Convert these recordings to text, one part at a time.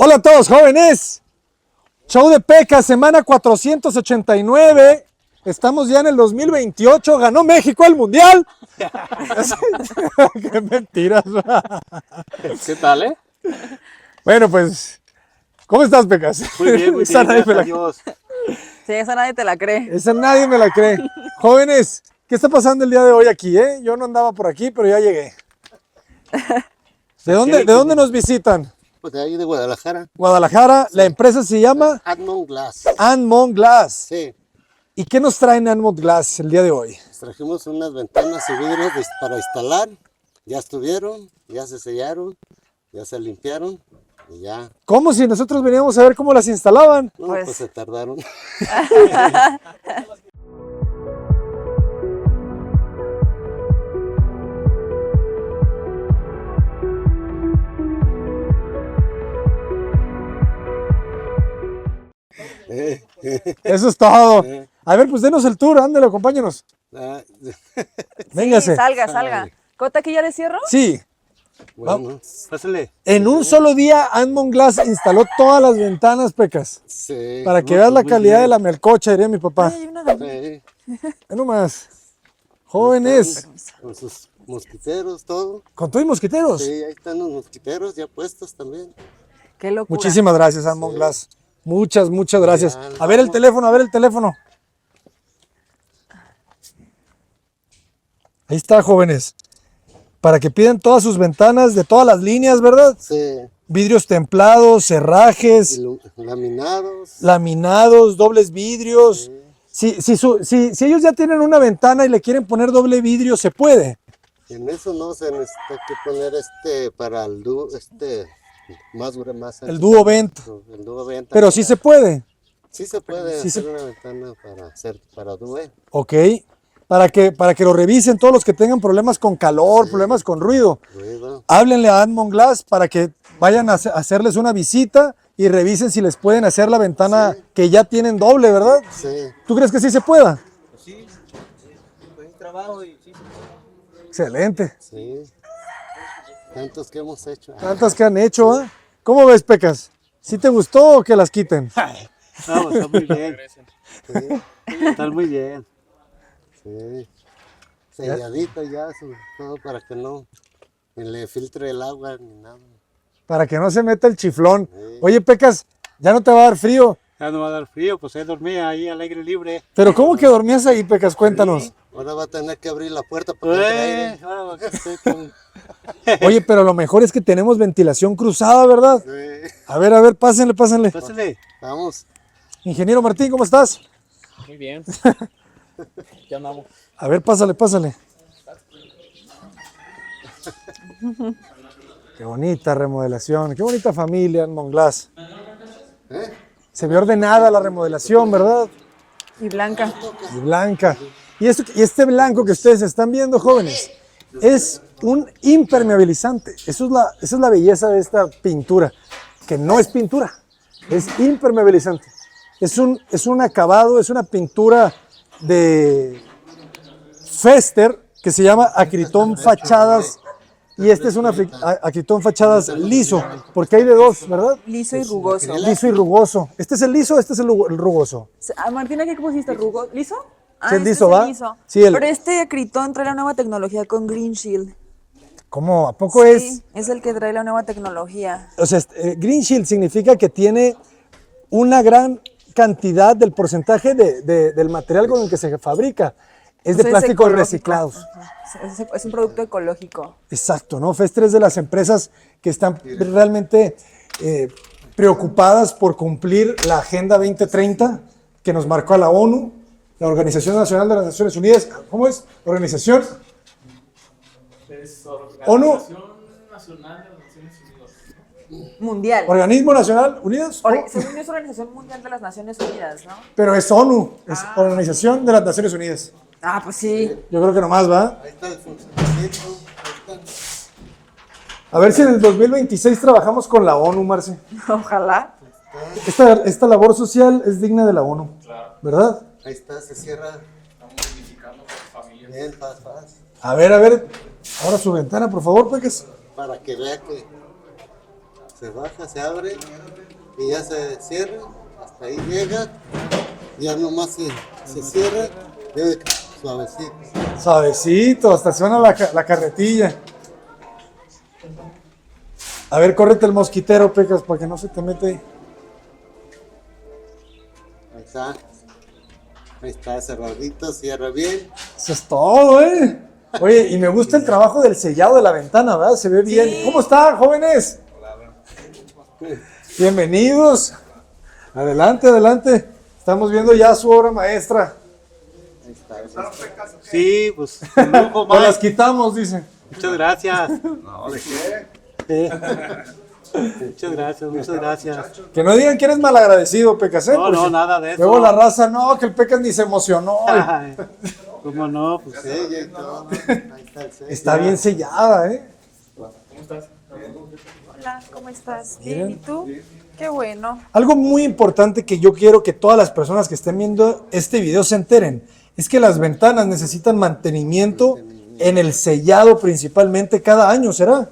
Hola a todos jóvenes, show de Pecas, semana 489, estamos ya en el 2028, ganó México el Mundial. Qué mentiras. ¿Qué tal, Bueno, pues, ¿cómo estás, Pecas? Muy bien, Esa nadie me la- Dios. Sí, esa nadie te la cree. esa nadie me la cree. Jóvenes, ¿qué está pasando el día de hoy aquí, Yo no andaba por aquí, pero ya llegué. ¿De dónde nos visitan? Pues de ahí de Guadalajara. Guadalajara, la empresa se llama Admont Glass. Anmont Glass. Sí, ¿Y qué nos traen Anmont Glass el día de hoy? les trajimos unas ventanas y vidrios para instalar. Ya estuvieron, ya se sellaron, ya se limpiaron y ya. ¿Cómo si nosotros veníamos a ver cómo las instalaban? No, Pues- pues se tardaron. Eso es todo. A ver, pues denos el tour, ándale, acompáñenos. Ah, Véngase. Sí, salga. ¿Cota aquí ya le cierro? Sí, bueno, Pásale. en un solo día Anmont Glass instaló todas las ventanas, Pecas. sí. Para que no, veas pues la muy calidad bien. de la melcocha, diría mi papá. Ay, hay una gallina. Sí. Ve nomás. Jóvenes, Con sus mosquiteros, todo. con todo y mosquiteros. Sí, ahí están los mosquiteros ya puestos también. Qué locura. Muchísimas gracias, Anmont Glass. Muchas gracias. A ver el teléfono, a ver el teléfono. Ahí está, jóvenes. Para que pidan todas sus ventanas de todas las líneas, ¿verdad? Sí. Vidrios templados, cerrajes, Laminados. laminados, dobles vidrios. Si ellos ya tienen una ventana y le quieren poner doble vidrio, se puede. En eso no se necesita que poner para el dúo, más El Duo Vent. El dúo venta. Pero sí se puede. Sí se puede Sí hacer se- una ventana para dúo. Ok. Para que lo revisen todos los que tengan problemas con calor, problemas con ruido. Ruido. Háblenle a Anmont Glass para que vayan a hacerles una visita y revisen si les pueden hacer la ventana que ya tienen doble, ¿verdad? Sí. ¿Tú crees que sí se pueda? Sí, buen trabajo y sí. Excelente. Sí. Tantos que hemos hecho. Tantas que han hecho, ¿eh? ¿Cómo ves, Pecas? ¿Sí te gustó o que las quiten? Vamos, está muy bien. Sí. Está muy bien. Sí. Selladito ya, todo para que no ni le filtre el agua ni nada. Para que no se meta el chiflón. Oye, Pecas, ya no te va a dar frío. Ya no va a dar frío, pues ahí dormía ahí al aire libre. Pero ¿cómo que dormías ahí, Pecas? Cuéntanos. Ahora va a tener que abrir la puerta para que entre aire. Ahora va a ser con- Oye, pero lo mejor es que tenemos ventilación cruzada, ¿verdad? Sí. A ver, pásenle. Pásale. Vamos. Ingeniero Martín, ¿cómo estás? Muy bien. Ya andamos. A ver, pásale. Qué bonita remodelación, qué bonita familia en Anmont Glass. Se ve ordenada la remodelación, ¿verdad? Y blanca. Y blanca. Y este blanco que ustedes están viendo, jóvenes, es un impermeabilizante. Esa es la belleza de esta pintura, que no es pintura, es impermeabilizante. Es un acabado, es una pintura de Fester que se llama Acritón Fachadas. Y este es un Acritón Fachadas liso, porque hay de dos, ¿verdad? Liso y rugoso. Liso y rugoso. ¿Este es el liso o este es el rugoso? Martina, ¿qué pusiste? ¿Liso? Sí, el este liso, es el ¿va? liso. Sí, Pero este Acritón trae la nueva tecnología con Green Shield. ¿Cómo? ¿A poco Sí, es el que trae la nueva tecnología. O sea, Green Shield significa que tiene una gran cantidad del porcentaje del material con el que se fabrica. Es de Entonces, plásticos ecológico. reciclados. Ajá. Es un producto ecológico. Exacto, ¿no? Fester es de las empresas que están realmente preocupadas por cumplir la Agenda 2030 que nos marcó a la ONU, la Organización Nacional de las Naciones Unidas. ¿Cómo es? Organización. ONU, Mundial. Organismo Nacional Unidos. Según yo es Organización Mundial de las Naciones Unidas, ¿no? Pero es ONU, es Organización de las Naciones Unidas. Ah, pues sí. Yo creo que nomás va. Ahí está el funcionamiento. Ahí está. A ver si en el 2026 trabajamos con la ONU, Marce. Ojalá. Esta labor social es digna de la ONU, ¿verdad? Ahí está, se cierra. Bien, paz. A ver. Ahora su ventana, por favor, Peques. Para que vea que se baja, se abre y ya se cierra, hasta ahí llega, ya nomás se cierra, debe suavecito. Suavecito, hasta suena la carretilla. A ver, córrete el mosquitero, Pecas, para que no se te mete. Ahí está cerradito, cierra bien. Eso es todo, ¿eh? Oye, y me gusta el trabajo del sellado de la ventana, ¿verdad? Se ve bien. Sí. ¿Cómo están, jóvenes? Bienvenidos. Adelante, adelante. Estamos viendo ya su obra maestra. Ahí está. Sí, pues, con lujo, Nos las Mike. quitamos, dicen. Muchas gracias. No, ¿de qué? Muchas gracias, muchas gracias. Que no digan que eres malagradecido, Pecas, ¿eh? No, Porque no, nada de eso. luego la raza, no, que el Pecas ni se emocionó. Ay, ¿cómo no? Pues, Sello y todo. Ahí está el sello. Está bien sellada, ¿eh? Hola, ¿cómo estás? Miren. Bien, ¿y tú? Qué bueno. Algo muy importante que yo quiero que todas las personas que estén viendo este video se enteren es que las ventanas necesitan mantenimiento en el sellado principalmente cada año, ¿será?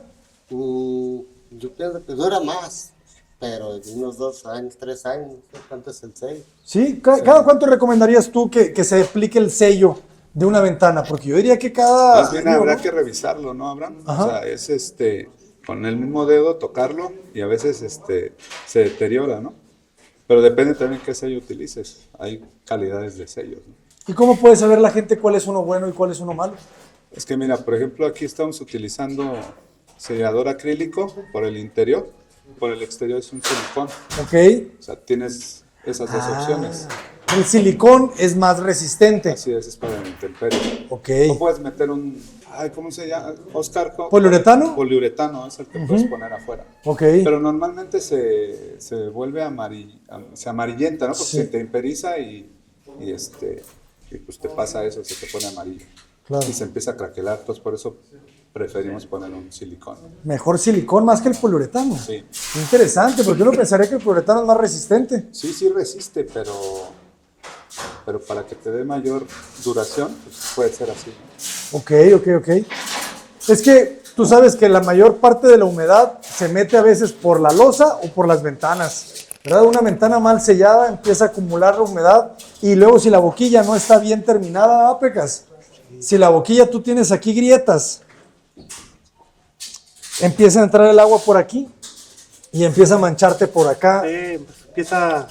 Yo pienso que dura más, pero de unos 2 años, 3 años, no sé cuánto es el sello. ¿Sí? ¿Cada cuánto recomendarías tú que se aplique el sello de una ventana? Porque yo diría que cada Más bien año, habrá ¿no? que revisarlo, ¿no, Abraham? Ajá. O sea, es con el mismo dedo tocarlo y a veces se deteriora, ¿no? Pero depende también qué sello utilices. Hay calidades de sellos, ¿no? ¿Y cómo puede saber la gente cuál es uno bueno y cuál es uno malo? Es que mira, por ejemplo, aquí estamos utilizando sellador acrílico por el interior, por el exterior es un silicón. ¿Ok? O sea, tienes esas dos opciones. El silicón es más resistente. Así es para la intemperie. Ok. No puedes meter ¿cómo se llama? Oscar. ¿Poliuretano? Poliuretano es el que puedes poner afuera. Ok. Pero normalmente se vuelve se amarillenta, ¿no? Porque Sí. se te imperiza y pues te pasa eso, se te pone amarillo. Claro. Y se empieza a craquelar, entonces por eso preferimos poner un silicón. Mejor silicón más que el poliuretano. Sí. Interesante, porque uno pensaría que el poliuretano es más resistente. Sí resiste, pero para que te dé mayor duración, pues puede ser así, ¿no? Ok. Es que tú sabes que la mayor parte de la humedad se mete a veces por la losa o por las ventanas, ¿verdad? Una ventana mal sellada empieza a acumular la humedad y luego si la boquilla no está bien terminada, Pecas, si la boquilla tú tienes aquí grietas, empieza a entrar el agua por aquí y empieza a mancharte por acá. pues, empieza a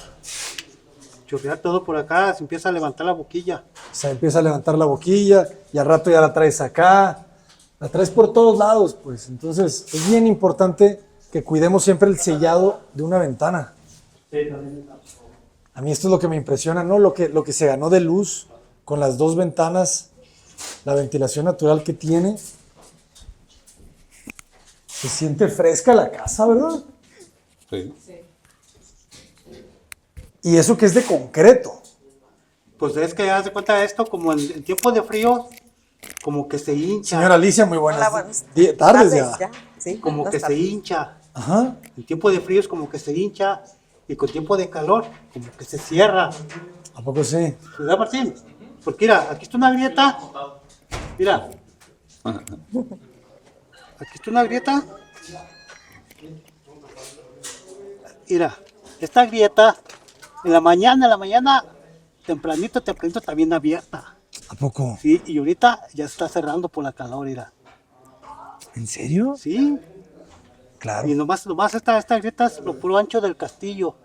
chorrear todo por acá, se empieza a levantar la boquilla. Se empieza a levantar la boquilla y al rato ya la traes acá, la traes por todos lados, pues. Entonces es bien importante que cuidemos siempre el sellado de una ventana. A mí esto es lo que me impresiona, ¿no? Lo que se ganó de luz con las dos ventanas, la ventilación natural que tiene. Se siente fresca la casa, ¿verdad? Sí. Y eso que es de concreto. Pues es que haz de cuenta esto, como en tiempo de frío, como que se hincha. Señora Alicia, muy buenas Hola, buenas tardes ya. Sí, Como buenas que se tardes. hincha. Ajá. En tiempo de frío es como que se hincha y con tiempo de calor como que se cierra. ¿A poco sí? ¿Verdad, Martín? Porque mira, aquí está una grieta. Mira. Aquí está una grieta. Mira, esta grieta en la mañana, tempranito está bien abierta. ¿A poco? Sí, y ahorita ya está cerrando por la calor, mira. ¿En serio? Sí, Claro. y nomás esta grieta es lo puro ancho del castillo,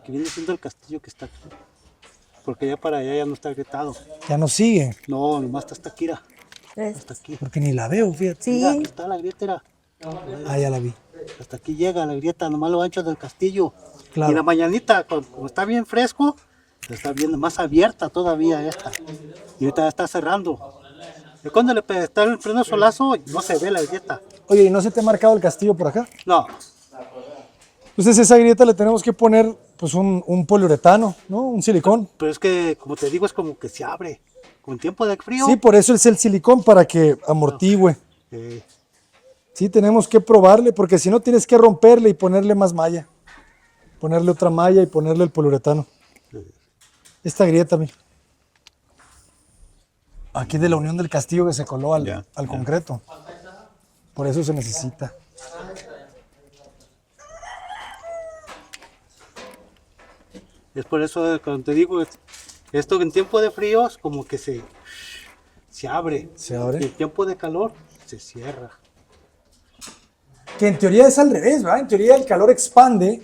que viene siendo el castillo que está aquí. Porque ya para allá ya no está agrietado. Ya no sigue, No, nomás está hasta aquí, mira, Es- hasta aquí. porque ni la veo, fíjate. Sí, Mira, aquí está la grieta, mira. Ah, ya la vi. Hasta aquí llega la grieta, nomás lo ancho del castillo. Claro. Y la mañanita, como está bien fresco, está bien más abierta todavía esta. Y ahorita ya está cerrando. Y cuando está el pleno solazo, no se ve la grieta. Oye, ¿y no se te ha marcado el castillo por acá? No, Entonces esa grieta le tenemos que poner pues un poliuretano, ¿no? Un silicón. pero es que, como te digo, es como que se abre. Con tiempo de frío. Sí, por eso es el silicón, para que amortigüe. eh, Sí, tenemos que probarle, porque si no tienes que romperle y ponerle más malla. Ponerle otra malla y ponerle el poliuretano. Esta grieta, mira. Aquí de la unión del castillo que se coló al concreto. Por eso se necesita. Es por eso cuando te digo, esto en tiempo de frío es como que se abre. Se abre. Y en tiempo de calor se cierra. Que en teoría es al revés, ¿verdad? En teoría el calor expande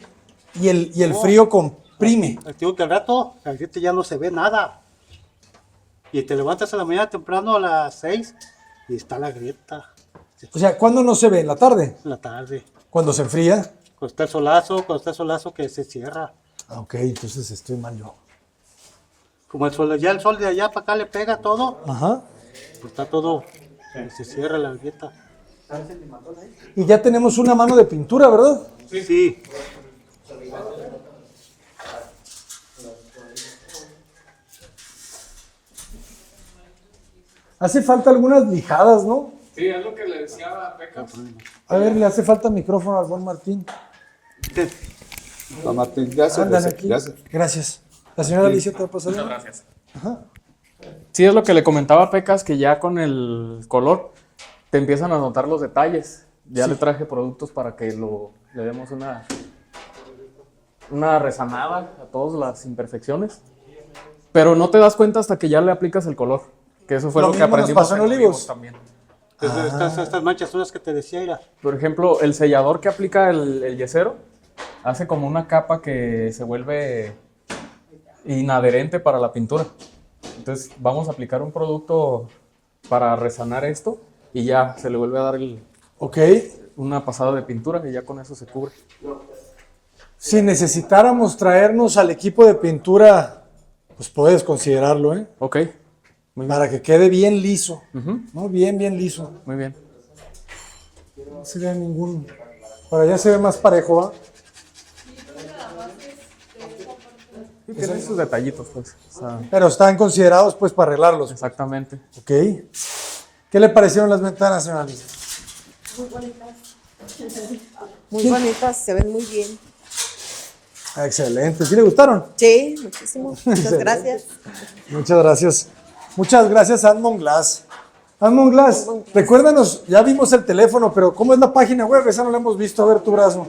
y el frío comprime. Te digo que al rato ya no se ve nada. Y te levantas a la mañana temprano a las 6 y está la grieta. O sea, ¿cuándo no se ve? ¿En la tarde? En la tarde. ¿Cuando se enfría? Cuando está el solazo que se cierra. Ah, ok, entonces estoy mal yo. Como el sol de allá para acá le pega todo, Ajá. pues está todo, se cierra la grieta. Y ya tenemos una mano de pintura, ¿verdad? Sí. Hace falta algunas lijadas, ¿no? Sí, es lo que le decía a Pecas. A ver, le hace falta micrófono al buen Martín. No, Martín, ya se, Ándale aquí. ya se- Gracias. La señora Alicia te va a pasar. Muchas gracias. Sí, es lo que le comentaba a Pecas, que ya con el color te empiezan a notar los detalles. Ya le traje productos para que le demos una resanada a todas las imperfecciones. Pero no te das cuenta hasta que ya le aplicas el color. Que eso fue Lo lo que mismo nos aprendimos pasó en en Olivos. también. Entonces, estas manchas son las que te decía, Ira. Por ejemplo, el sellador que aplica el yesero hace como una capa que se vuelve inadherente para la pintura. Entonces vamos a aplicar un producto para resanar esto y ya se le vuelve a dar Ok. una pasada de pintura y ya con eso se cubre. Si necesitáramos traernos al equipo de pintura, pues puedes considerarlo, ¿eh? Ok, muy bien. Para que quede bien liso. Ujú, ¿No? Bien, bien liso. muy bien. No se ve ningún... Por allá se ve más parejo, ¿va? Sí, tiene sus detallitos, pues. O sea, Pero están considerados, pues, para arreglarlos. exactamente. Ok. ¿Qué le parecieron las ventanas, señora Alicia? Muy bonitas, se ven muy bien. Ah, excelente. ¿Sí le gustaron? Sí, muchísimo. Muchas gracias. Muchas gracias. Muchas gracias a Admon Glass. Admon Glass, recuérdanos, ya vimos el teléfono, pero ¿cómo es la página web? Esa no la hemos visto. A ver tu brazo.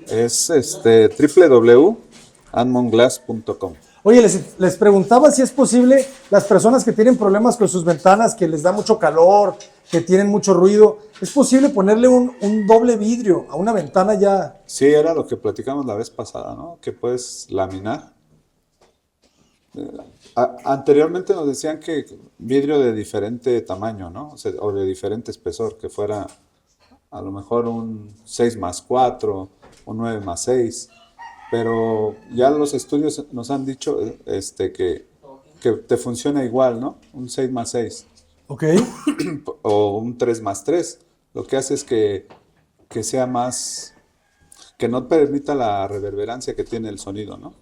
Es www.anmonglass.com. Oye, les preguntaba si es posible las personas que tienen problemas con sus ventanas, que les da mucho calor, que tienen mucho ruido, ¿es posible ponerle un doble vidrio a una ventana ya? Sí, era lo que platicamos la vez pasada, ¿no? Que puedes laminar. Anteriormente nos decían que vidrio de diferente tamaño, ¿no? O sea, o de diferente espesor, que fuera a lo mejor un 6+4, un 9+6. Pero ya los estudios nos han dicho que te funciona igual, ¿no? Un 6+6 Ok. o un 3+3. Lo que hace es que sea más, que no permita la reverberancia que tiene el sonido, ¿no?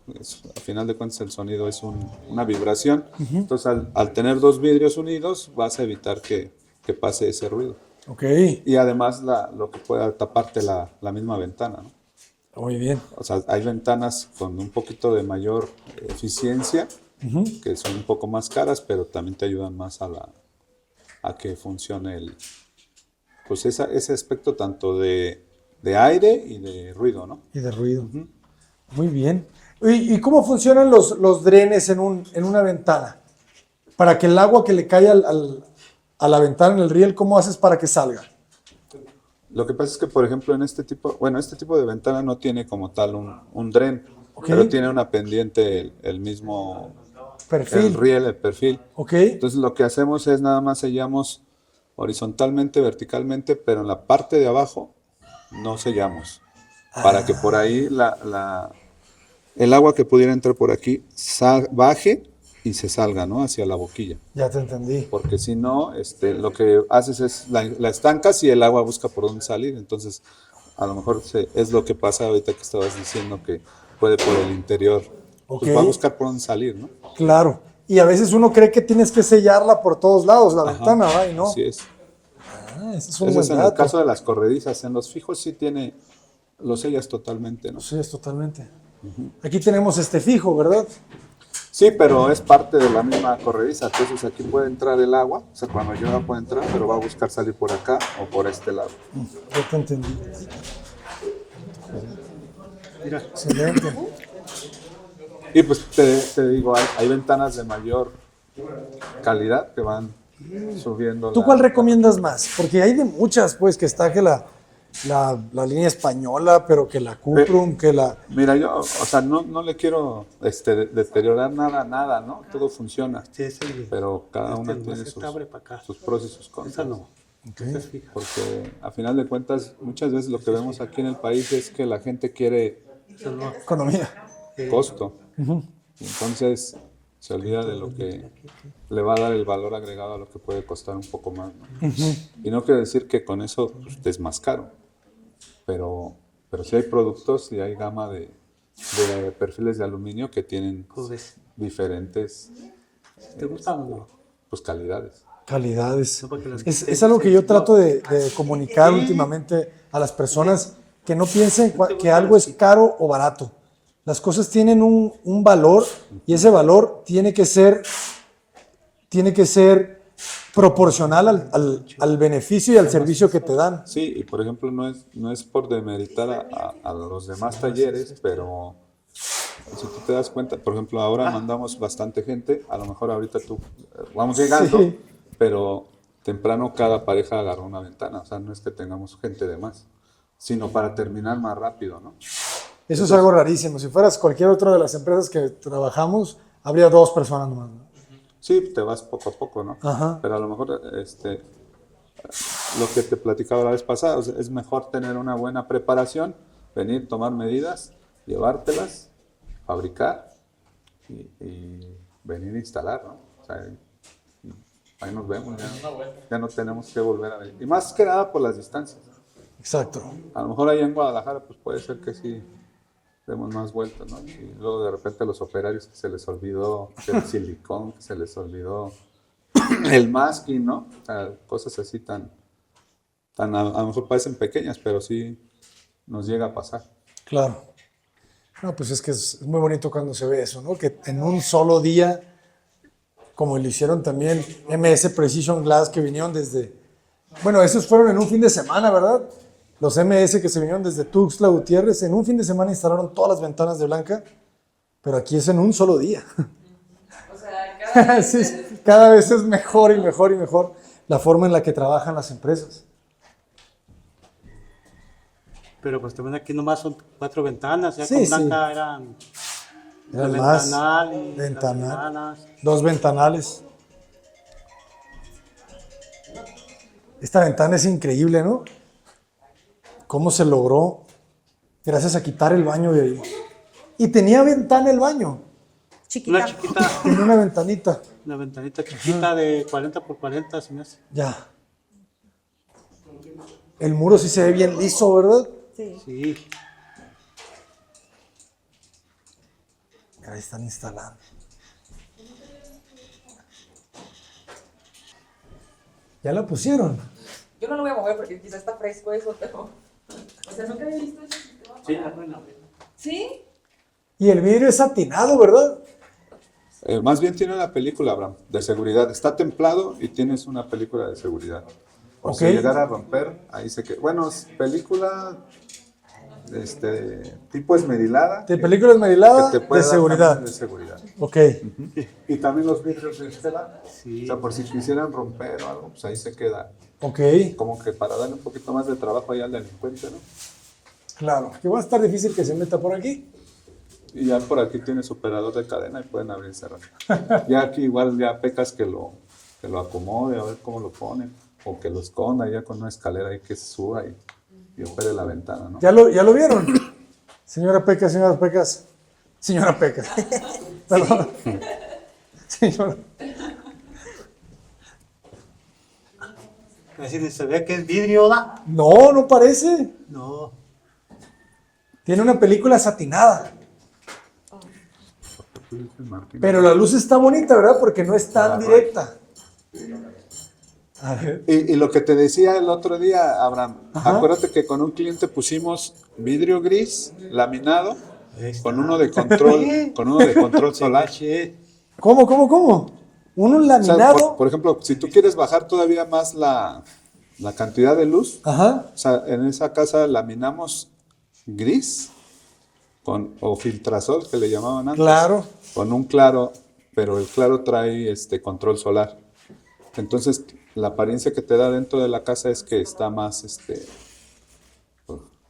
A final de cuentas el sonido es una vibración. Entonces al tener dos vidrios unidos vas a evitar que pase ese ruido. Ok. Y además lo que pueda taparte la misma ventana, ¿no? Muy bien. O sea, hay ventanas con un poquito de mayor eficiencia, que son un poco más caras, pero también te ayudan más a que funcione pues ese aspecto tanto de aire y de ruido, ¿no? Y de ruido. Muy bien. ¿Y cómo funcionan los drenes en una ventana? Para que el agua que le cae a la ventana en el riel, ¿cómo haces para que salga? Lo que pasa es que, por ejemplo, este tipo de ventana no tiene como tal un dren, pero tiene una pendiente el mismo Perfil. el riel, el perfil. Ok. Entonces lo que hacemos es nada más sellamos horizontalmente, verticalmente, pero en la parte de abajo no sellamos. Para que por ahí el agua que pudiera entrar por aquí baje y se salga, ¿no? Hacia la boquilla. Ya te entendí. Porque si no, lo que haces es la estancas y el agua busca por dónde salir. Entonces, a lo mejor es lo que pasa ahorita que estabas diciendo que puede por el interior. Ok. Pues va a buscar por dónde salir, ¿no? Claro. Y a veces uno cree que tienes que sellarla por todos lados, la ventana, ¿verdad? Y no. Así es. Ese es un Ese buen es en el dato. caso de las corredizas. En los fijos sí lo sellas totalmente, ¿no? Sí, es totalmente. Aquí tenemos este fijo, ¿verdad? Sí, pero es parte de la misma corrediza. Entonces aquí puede entrar el agua, o sea, cuando llueva puede entrar, pero va a buscar salir por acá o por este lado. Ya te entendí. Mira, Excelente. Y pues te digo, hay ventanas de mayor calidad que van subiendo. ¿Tú cuál recomiendas más? Porque hay de muchas, pues, que está que la línea española, pero que la Cuprum, que la... Mira, yo, o sea, no le quiero deteriorar nada, ¿no? Todo funciona. Sí, es el- Pero cada una nomás tiene esta abre para acá. sus pros y sus Esa contras. no. Esa es fija. Porque a final de cuentas, muchas veces lo que vemos aquí en el país es que la gente quiere Economía. costo. Y entonces se olvida de lo que le va a dar el valor agregado a lo que puede costar un poco más, ¿no? Y no quiere decir que con eso pues, es más caro, pero sí hay productos y hay gama de perfiles de aluminio que tienen Pues, diferentes ¿te gusta o no? pues, calidades. Calidades. No, porque las Es algo que yo trato de comunicar últimamente a las personas, que no piensen que algo es caro o barato. Las cosas tienen un valor y ese valor tiene que ser proporcional al beneficio y al servicio que te dan. Sí, y por ejemplo, no es por demeritar a los demás talleres, pero si tú te das cuenta, por ejemplo, ahora mandamos bastante gente, a lo mejor ahorita tú vamos llegando, Sí. pero temprano cada pareja agarró una ventana, o sea, no es que tengamos gente de más, sino para terminar más rápido, ¿no? Eso es algo rarísimo. Si fueras cualquier otra de las empresas que trabajamos, habría 2 personas nomás, ¿no? Sí, te vas poco a poco, ¿no? Ajá. Pero a lo mejor lo que te platicaba la vez pasada, o sea, es mejor tener una buena preparación, venir, tomar medidas, llevártelas, fabricar y venir a instalar, ¿no? O sea, ahí nos vemos, ya no tenemos que volver a venir. Y más que nada por las distancias. Exacto. A lo mejor allá en Guadalajara, pues puede ser que sí demos más vueltas, ¿no? Y luego de repente a los operarios que se les olvidó el silicón, que se les olvidó el masking, ¿no? O sea, cosas así tan a lo mejor parecen pequeñas, pero sí nos llega a pasar. Claro. No, pues es que es muy bonito cuando se ve eso, ¿no? Que en un solo día, como lo hicieron también MS Precision Glass, que vinieron desde... Bueno, esos fueron en un fin de semana, ¿verdad? Los MS que se vinieron desde Tuxtla Gutiérrez, en un fin de semana instalaron todas las ventanas de Blanca, pero aquí es en un solo día. O sea, cada vez Sí, cada vez es mejor y mejor y mejor la forma en la que trabajan las empresas. Pero pues también aquí nomás son 4 ventanas, ya Sí, con sí. Blanca eran Eran el más ventanal y las ventanal. ventanas. 2 ventanales. Esta ventana es increíble, ¿no? ¿Cómo se logró? Gracias a quitar el baño de ahí. Y tenía ventana el baño. Chiquita. Una chiquita, Tenía una ventanita. una ventanita chiquita de 40 por 40, se me hace. Ya. El muro sí se ve bien liso, ¿verdad? Sí. Sí. Ahí están instalando. ¿Ya la pusieron? Yo no lo voy a mover porque quizás está fresco eso, pero... O sea, nunca había visto ese sistema. Sí, bueno. ¿Sí? Y el vidrio es satinado, ¿verdad? Más bien tiene una película, Abraham, de seguridad. Está templado y tienes una película de seguridad. O Ok. si llegara a romper, ahí se queda. Bueno, es película tipo esmerilada. De película esmerilada que te puede de dar seguridad. también de seguridad. Ok. Y también los vidrios de estela. Sí. O sea, por si quisieran romper o algo, pues ahí se queda. Ok. Como que para darle un poquito más de trabajo allá al delincuente, ¿no? Claro. Que va a estar difícil que se meta por aquí. Y ya por aquí tienes operador de cadena y pueden abrir y cerrar. Ya aquí igual ya pecas que lo acomode, a ver cómo lo ponen. O que lo esconda ya con una escalera ahí que se suba y opere la ventana, ¿no? ¿Ya lo vieron? Señora Pecas, señoras Pecas. Señora Pecas. Perdón. Señora. Así se ve que es vidrio, ¿da? No, no parece. No. Tiene una película satinada. Pero la luz está bonita, ¿verdad? Porque no es tan directa. A ver. Y lo que te decía el otro día, Abraham, Ajá. acuérdate que con un cliente pusimos vidrio gris laminado con uno de control solar. Sí. ¿Cómo? Uno O sea, laminado. por ejemplo, si tú quieres bajar todavía más la cantidad de luz, Ajá. o sea, en esa casa laminamos gris o filtrasol, que le llamaban antes. Claro. Con un claro, pero el claro trae control solar. Entonces, la apariencia que te da dentro de la casa es que está más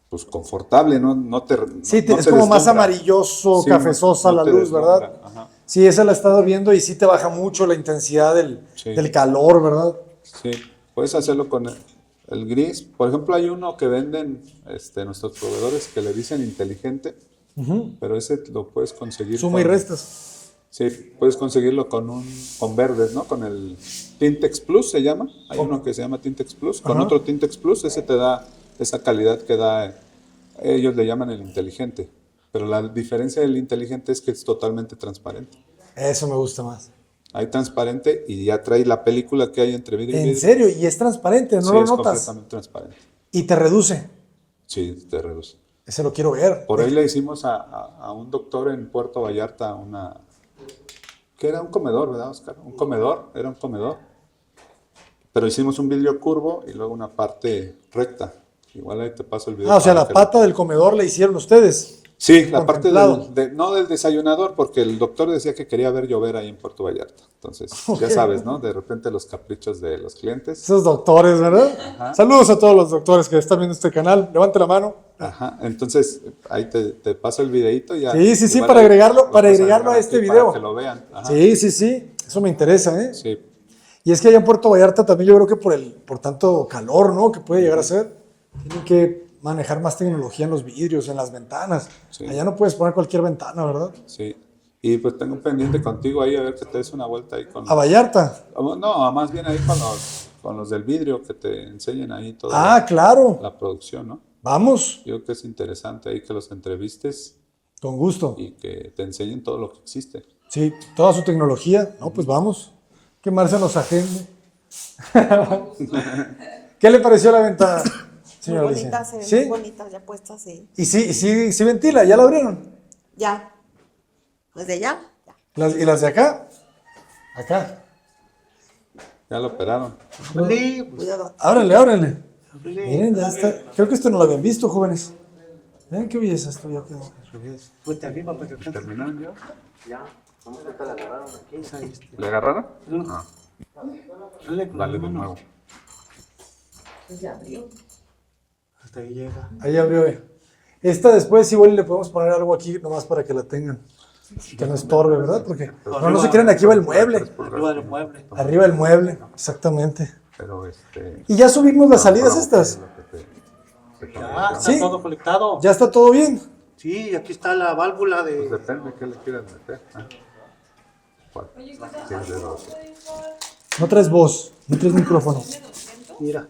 pues confortable, ¿no? Sí, no es te como más deslumbra. amarilloso, Sí, cafezosa no la te luz, deslumbra. ¿verdad? Ajá. Sí, esa la he estado viendo y sí te baja mucho la intensidad Sí. del calor, ¿verdad? Sí, puedes hacerlo con el gris. Por ejemplo, hay uno que venden nuestros proveedores que le dicen inteligente, pero ese lo puedes conseguir Suma y restas. Sí, puedes conseguirlo con verdes, ¿no? Con el Tintex Plus se llama. Hay uno que se llama Tintex Plus. Con Ajá. otro Tintex Plus, ese te da esa calidad que da, ellos le llaman el inteligente. Pero la diferencia del inteligente es que es totalmente transparente. Eso me gusta más. Hay transparente y ya trae la película que hay entre vidrio y En vidrio. serio, y es transparente, no Sí, lo es notas. completamente transparente. Y te reduce. Sí, te reduce. Ese lo quiero ver. Por ahí le hicimos a un doctor en Puerto Vallarta que era un comedor, ¿verdad, Oscar? Era un comedor. Pero hicimos un vidrio curvo y luego una parte recta. Igual ahí te paso el video. Ah, o sea, para la que pata del comedor la hicieron ustedes. Sí, la parte contemplado. no del desayunador, porque el doctor decía que quería ver llover ahí en Puerto Vallarta. Entonces, ya sabes, ¿no? De repente los caprichos de los clientes. Esos doctores, ¿verdad? Saludos a todos los doctores que están viendo este canal. Levante la mano. Ajá, entonces ahí te paso el videito. Ya, Sí, igual para ahí agregarlo, lo para puedes agregarlo a agregar este aquí video. Para que lo vean. Ajá. Sí. Eso me interesa, ¿eh? Sí. Y es que allá en Puerto Vallarta también yo creo que por tanto calor, ¿no? Que puede llegar a ser, tienen que manejar más tecnología en los vidrios, en las ventanas. Sí. Allá no puedes poner cualquier ventana, ¿verdad? Sí, y pues tengo un pendiente contigo ahí a ver que te des una vuelta ahí con... A Vallarta. No, más bien ahí con los del vidrio, que te enseñen ahí toda Ah, claro. la producción, ¿no? Vamos, Yo creo que es interesante ahí que los entrevistes con gusto. y que te enseñen todo lo que existe. Sí, toda su tecnología. No, pues vamos. Que Marcia nos agende. ¿Qué le pareció la ventana, Muy señora bonita, Alicia? se ven ¿Sí? muy bonitas ya puestas, sí. Y sí ventila, ¿ya la abrieron? Ya. ¿Desde allá? Ya. ¿Y las de acá? Acá. Ya lo operaron. Cuidado. Ábranle. Miren, ya está. Creo que esto no lo habían visto, jóvenes. Miren qué belleza esto ya quedó. Ponte arriba para que alcance. ¿Terminaron ya? Ya. Vamos a la agarraron aquí. ¿Le agarraron? Ah. Dale de nuevo. Hasta ahí llega. Ahí abrió. Esta después igual le podemos poner algo aquí nomás para que la tengan. Que no estorbe, ¿verdad? Porque no se crean, aquí va el mueble. Arriba del mueble. Arriba el mueble, exactamente. Pero Y ya subimos las salidas estas. Ya, está Sí. todo conectado. Ya está todo bien. Sí, aquí está la válvula Pues de... depende qué le quieras meter. ¿Cuál? Sí, de dos. No traes voz, no traes micrófono. Mira.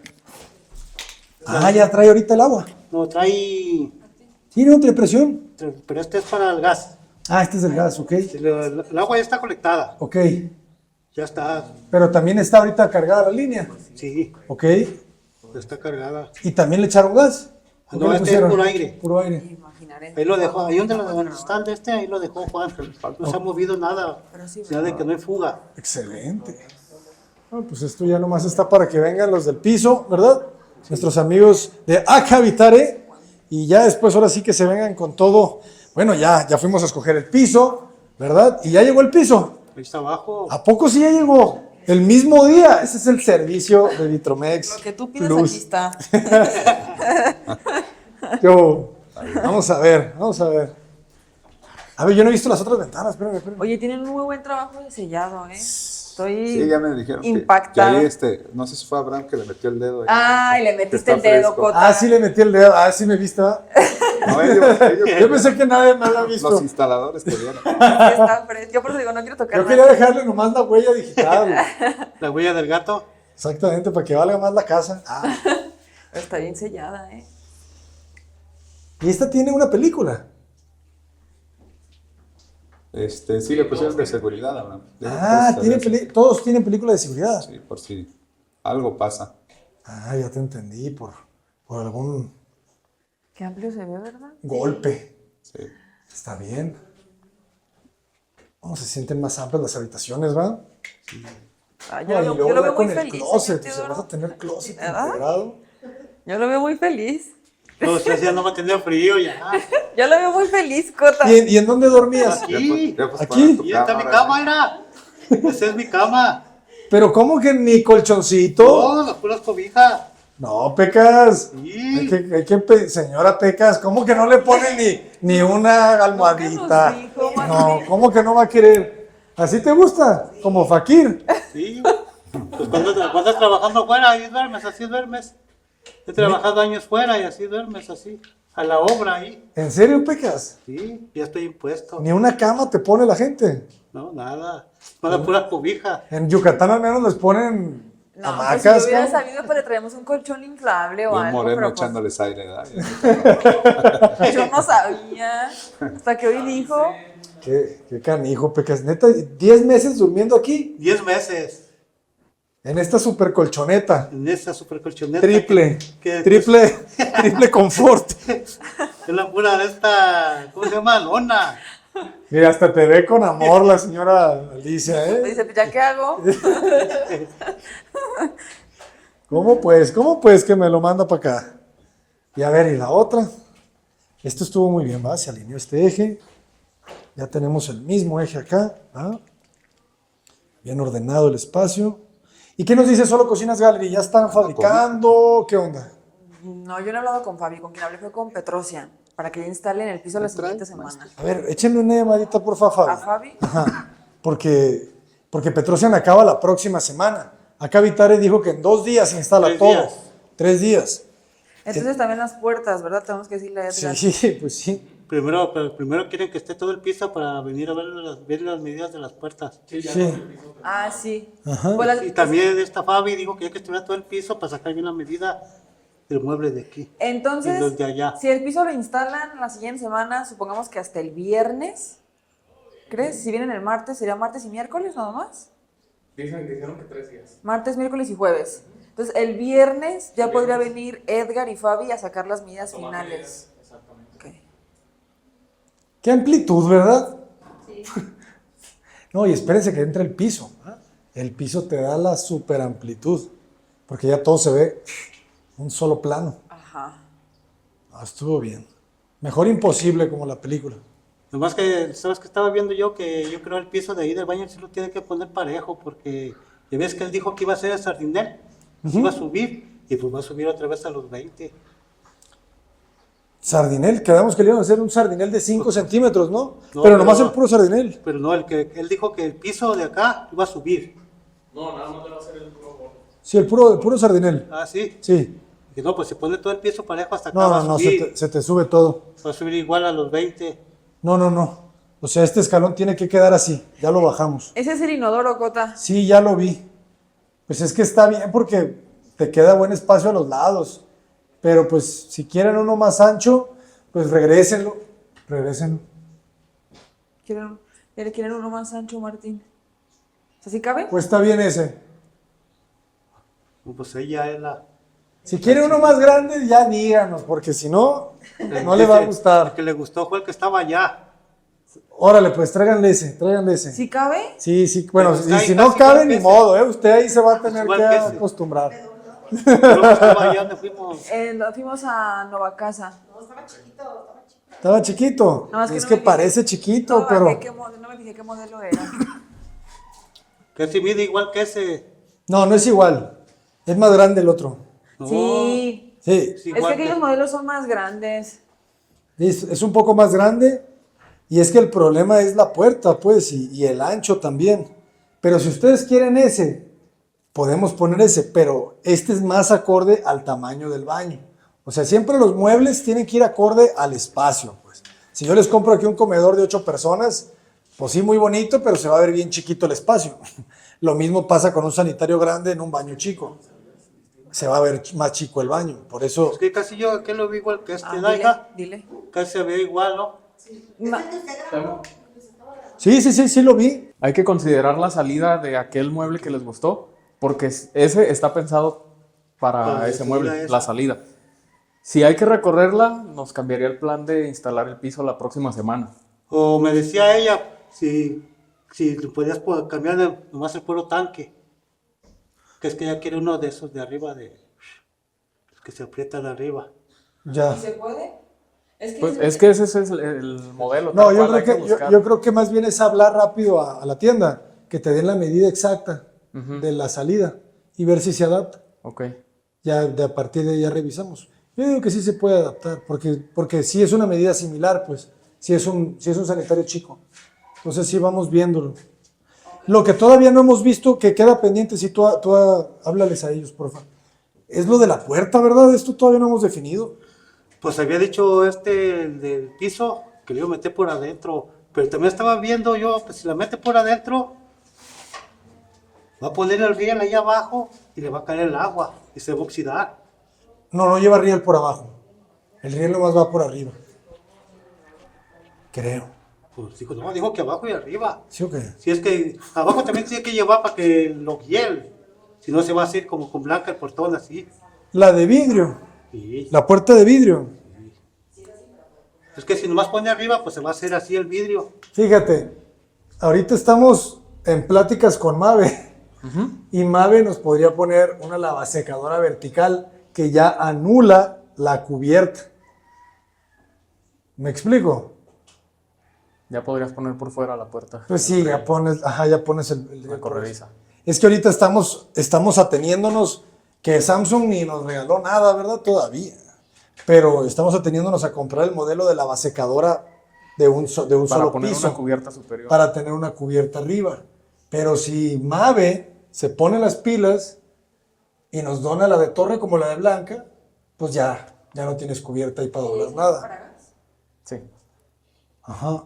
Ah, ya trae ahorita el agua. No, trae... Sí, no trae presión. Pero este es para el gas. Ah, este es el gas, ok. El agua ya está conectada. Ok. Ya está. Pero también está ahorita cargada la línea. Sí, Ok. ya está cargada. Y también le echaron gas. ¿O No, qué le este es pusieron? puro aire. Puro aire. Ahí lo dejó. Ahí donde está el de este, ahí lo dejó Juan. No se ha movido nada. Ya de que no hay fuga. Excelente. Ah, pues esto ya nomás está para que vengan los del piso, ¿verdad? Nuestros amigos de Acavitare. Y ya después, ahora sí que se vengan con todo. Bueno, ya fuimos a escoger el piso, ¿verdad? Y ya llegó el piso. Ahí está abajo. ¿A poco sí ya llegó? El mismo día. Ese es el servicio de Vitromex. Lo que tú pides Plus. aquí está. Vamos a ver. A ver, yo no he visto las otras ventanas, espérame. Oye, tienen un muy buen trabajo de sellado, ¿eh? Estoy Sí, ya me dijeron impactada. que ahí no sé si fue Abraham que le metió el dedo ahí. Ay, le Que metiste está el dedo, fresco. Cota. Ah, sí le metí el dedo. Ah, sí me viste. ¿verdad? No, ellos Yo pensé que nadie me había visto. los instaladores que vieron. Está fresco. Yo por eso digo, no quiero tocar Yo nada. quería dejarle nomás la huella digital. güey. La huella del gato. Exactamente, para que valga más la casa. Ah, Está bien sellada, ¿eh? y esta tiene una película. Sí, le pusieron de seguridad, Abraham. Ah, todos tienen película de seguridad. Sí, por si algo pasa. Ah, ya te entendí, por algún Qué amplio se ve, ¿verdad? golpe. Sí. Está bien. Se sienten más amplias las habitaciones, ¿va? Ah, No, y yo luego lo ya veo con muy el feliz. closet, señor o sea, vas a Teodoro. tener closet ¿Verdad? integrado. Yo lo veo muy feliz. No, usted ya no va a tener frío ya. Yo lo veo muy feliz, Cota. ¿Y en dónde dormías? Aquí, Ya, pues, Aquí. poner tu y está mi cámara. cama, mira. Esa es mi cama. Pero ¿cómo que ni colchoncito? No, las puras cobijas. No, Pecas. Sí. Señora Pecas, ¿cómo que no le pone ni una almohadita? nos dijo, No, Martín. ¿cómo que no va a querer? ¿Así te gusta? Como Fakir. Sí. Pues cuando estás trabajando fuera, ahí duermes, así duermes. He trabajado años fuera y así duermes, así. A la obra ahí. ¿En serio, Pecas? Sí, ya estoy impuesto. Ni una cama te pone la gente. No, nada. Son las puras cobijas. En Yucatán al menos les ponen No, pues si hamacas. yo hubiera ¿no? sabido, pues le traemos un colchón inflable o Bien algo. moreno Pero pues, echándoles aire, ¿verdad? yo no sabía. Hasta que hoy dijo. Qué canijo, Pecas. Neta, 10 meses durmiendo aquí, 10 meses en esta super colchoneta. en esa super colchoneta. Triple, que- triple confort. Es la pura de esta, ¿cómo se llama? Lona. Mira, hasta te ve con amor la señora Alicia, ¿eh? Dice, pues ya qué hago. ¿Cómo pues que me lo manda para acá? Y a ver, y la otra. Esto estuvo muy bien, ¿va? Se alineó este eje. Ya tenemos el mismo eje acá, ¿va? Bien ordenado el espacio. ¿Y qué nos dice Solo Cocinas Gallery? ¿Ya están fabricando? ¿Qué onda? No, yo no he hablado con Fabi, con quien hablé fue con Petrosia, para que ya instalen el piso la siguiente semana. A ver, échenle una llamadita, por favor, ¿A Fabi. Fabi? Ajá, porque Petrosian acaba la próxima semana. Acá Vitare dijo que en 2 días se instala 3 todo. días. 3 días. Entonces también las puertas, ¿verdad? Tenemos que decirle a Edgar. Sí, pues sí. Pero primero quieren que esté todo el piso para venir a ver las medidas de las puertas. Sí. Ah, sí. Ajá. Pues las- Y también esta Fabi dijo que ya que estuviera todo el piso para sacar bien la medida del mueble de aquí. Entonces, Y los de allá. si el piso lo instalan la siguiente semana, supongamos que hasta el viernes, ¿crees? Si vienen el martes, ¿sería martes y miércoles nada más? Dijeron que 3 días. Martes, miércoles y jueves. Entonces, el viernes ya podría venir Edgar y Fabi a sacar las medidas finales. Exactamente. Ok. Qué amplitud, ¿verdad? Sí. No, y espérense que entre el piso. ¿Ah? El piso te da la super amplitud, porque ya todo se ve un solo plano. Ajá. Ah, estuvo bien. Mejor imposible como la película. Nomás que, ¿sabes qué estaba viendo yo? Que yo creo el piso de ahí del baño sí lo tiene que poner parejo, porque ya ves que él dijo que iba a ser el sardinel, iba a subir, y pues va a subir otra vez a los 20. Sardinel, quedamos que le iban a hacer un sardinel de 5 centímetros, ¿no? No, Pero nomás pero- el puro sardinel. Pero no, él dijo que el piso de acá iba a subir. No, nada más le va a hacer el puro gordo. Sí, el puro sardinel. Ah, sí. Sí. Que no, pues se pone todo el piso parejo hasta acá, No, va no, a no, subir. se te sube todo. Va a subir igual a los 20. No. O sea, este escalón tiene que quedar así. Ya lo bajamos. Ese es el inodoro, Cota. Sí, ya lo vi. Pues es que está bien porque te queda buen espacio a los lados. Pero pues si quieren uno más ancho, pues regrésenlo. ¿Quieren uno más ancho, Martín? ¿Así cabe? Pues está bien ese. Pues ella es la... Si quieren uno más grande, ya díganos, porque si no, no le va a El gustar. que le gustó fue el que estaba allá. Órale, pues tráiganle ese. ¿Sí cabe? Sí, bueno, Pero y está si ahí no casi cabe, igual ni que ese. modo, usted ahí se va a tener igual que que ese. acostumbrar. Pero que estaba allá donde fuimos. Fuimos a Nova Casa. Estaba chiquito. No, es que es no que me fijé. parece chiquito, No, pero... no me fijé qué modelo era. Que si mide igual que ese. No es igual. Es más grande el otro. No, Sí. Sí, es Es que igual aquellos modelos son más grandes. es un poco más grande. Y es que el problema es la puerta, pues, y el ancho también. Pero si ustedes quieren ese, podemos poner ese, pero este es más acorde al tamaño del baño. O sea, siempre los muebles tienen que ir acorde al espacio, pues. Si yo les compro aquí un comedor de 8 personas, pues sí, muy bonito, pero se va a ver bien chiquito el espacio. Lo mismo pasa con un sanitario grande en un baño chico. Se va a ver más chico el baño. Por eso, Es que casi yo que lo vi igual que este. Ah, Daiga, dile. casi se ve igual, ¿no? Ma- sí lo vi. Hay que considerar la salida de aquel mueble que les gustó, porque ese está pensado para Para ese la mueble, salida esa. la salida. Si hay que recorrerla, nos cambiaría el plan de instalar el piso la próxima semana. O me decía ella si podías cambiar nomás el puro tanque. Que es que ella quiere uno de esos de arriba, de los que se aprietan arriba. Ya. ¿Y se puede? Pues es que ese es el modelo. No, tal yo cual, creo hay que, buscar. yo creo que más bien es hablar rápido a la tienda, que te den la medida exacta de la salida y ver si se adapta. Ok. Ya a partir de ahí ya revisamos. Yo digo que sí se puede adaptar, porque sí es una medida similar, pues, sí es un sanitario chico. Entonces sí vamos viéndolo. Lo que todavía no hemos visto, que queda pendiente, si tú háblales a ellos, por favor. Es lo de la puerta, ¿verdad? Esto todavía no hemos definido. Pues había dicho el del piso que le iba a meter por adentro, pero también estaba viendo yo, pues si la mete por adentro, va a poner el riel ahí abajo y le va a caer el agua y se va a oxidar. No lleva riel por abajo. El riel nomás va por arriba. Creo. Pues dijo que abajo y arriba. ¿Sí o qué? Si es que abajo también tiene que llevar para que lo guíe, si no se va a hacer como con blanca el portón así. La de vidrio. Sí. La puerta de vidrio. Es que si nomás pone arriba, pues se va a hacer así el vidrio. Fíjate, ahorita estamos en pláticas con Mave. Y Mave nos podría poner una lavasecadora vertical que ya anula la cubierta. ¿Me explico? Ya podrías poner por fuera la puerta. Pues sí, ya pones La corrediza. Es que ahorita estamos ateniéndonos que Samsung ni nos regaló nada, ¿verdad? Todavía. Pero estamos ateniéndonos a comprar el modelo de lavasecadora de un Para solo poner piso. una cubierta superior. Para tener una cubierta arriba. Pero si Mave se pone las pilas y nos dona la de torre como la de Blanca, pues ya no tienes cubierta ahí para doblar nada. Sí. Ajá.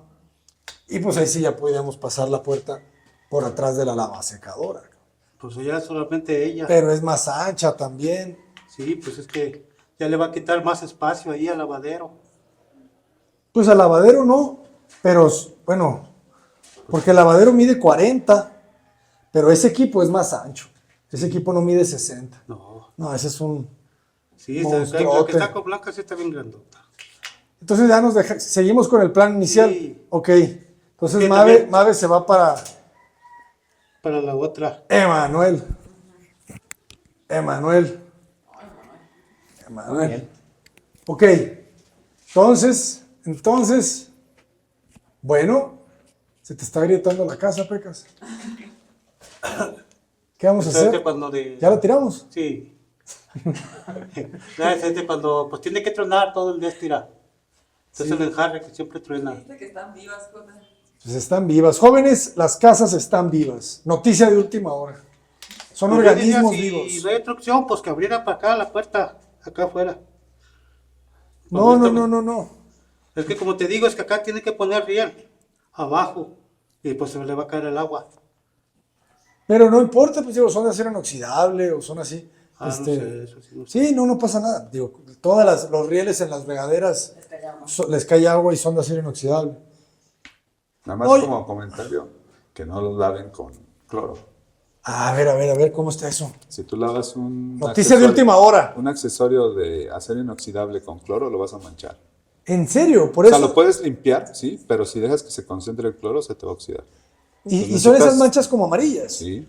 Y pues ahí sí ya podríamos pasar la puerta por atrás de la lavasecadora. Pues ya solamente ella. Pero es más ancha también. Sí, pues es que ya le va a quitar más espacio ahí al lavadero. Pues al lavadero no, pero bueno, porque el lavadero mide 40, pero ese equipo es más ancho. Ese equipo no mide 60. No, ese es un Sí, lo que monstruote. está con blanca sí está bien grandota. Entonces ya seguimos con el plan inicial. Sí. Ok. Entonces Sí, Mave, también. Mave se va para Para la otra. Emanuel. Bien. Ok. Entonces, bueno, se te está agrietando la casa, Pecas. ¿Qué vamos a ¿Sabes hacer? que cuando de... ¿Ya la tiramos? Sí. ¿Sabes de cuando pues tiene que tronar todo el día estirar? Entonces el enjarre que siempre truena. Dice que están vivas, cosas. Pues están vivas. Jóvenes, las casas están vivas. Noticia de última hora. Son Pues yo diría, organismos si vivos. no hay otra opción, pues que abriera para acá la puerta, acá afuera. No. Es que como te digo, es que acá tiene que poner riel, abajo, y pues se le va a caer el agua. Pero no importa, pues digo, son de acero inoxidable o son así. No sé, eso sí, no sé. Sí, no pasa nada. Digo, los rieles en las regaderas les cae agua y son de acero inoxidable. Nada más Oye. como comentario, que no los laven con cloro. A ver, ¿cómo está eso? Si tú lavas un Noticia de última hora. un accesorio de acero inoxidable con cloro, lo vas a manchar. ¿En serio? Por O eso. sea, lo puedes limpiar, sí, pero si dejas que se concentre el cloro, se te va a oxidar. Y son esas manchas como amarillas. Sí.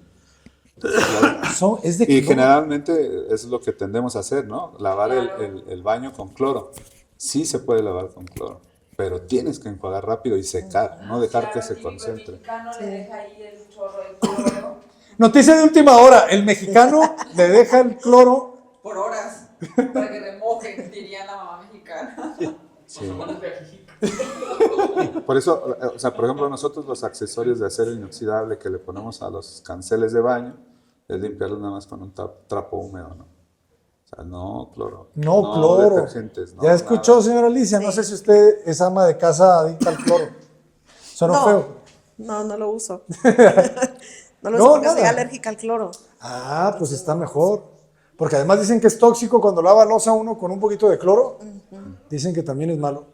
Claro. Es de Y cloro. generalmente es lo que tendemos a hacer, ¿no? Lavar el baño con cloro. Sí se puede lavar con cloro, pero tienes que enjuagar rápido y secar, no dejar que se concentre. El mexicano le deja ahí el chorro de cloro Noticia de última hora. El mexicano le deja el cloro. por horas para que remojen, diría la mamá mexicana. Sí. Por eso, o sea, por ejemplo, nosotros los accesorios de acero inoxidable que le ponemos a los canceles de baño, es limpiarlos nada más con un trapo húmedo, ¿no? O sea, no cloro. No cloro. Detergentes, no, Ya escuchó, nada. señora Alicia. No sé si usted es ama de casa adicta al cloro. Sonó feo. No lo uso. No lo No, uso porque nada. soy alérgica al cloro. Ah, pues está mejor. Porque además dicen que es tóxico cuando lava loza uno con un poquito de cloro. Dicen que también es malo.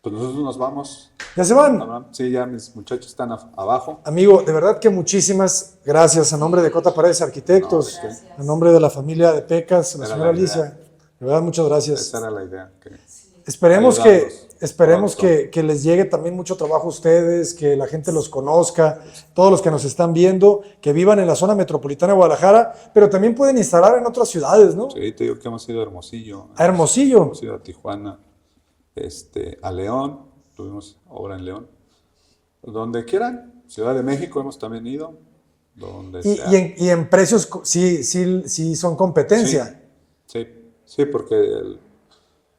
Pues nosotros nos vamos. ¿Ya se van? Sí, ya mis muchachos están abajo. Amigo, de verdad que muchísimas gracias a nombre de Cota Paredes Arquitectos, a nombre de la familia de Pecas, la Era señora la idea. Alicia. De verdad, muchas gracias. Esa era la idea. Esperemos que, ayudarlos. Esperemos Pronto. que les llegue también mucho trabajo a ustedes, que la gente los conozca, todos los que nos están viendo, que vivan en la zona metropolitana de Guadalajara, pero también pueden instalar en otras ciudades, ¿no? Sí, te digo que hemos ido a Hermosillo. A Hermosillo. Hemos ido a Tijuana, a León, tuvimos obra en León. Donde quieran, Ciudad de México hemos también ido, donde sea. Y en precios sí son competencia. Sí, sí, porque,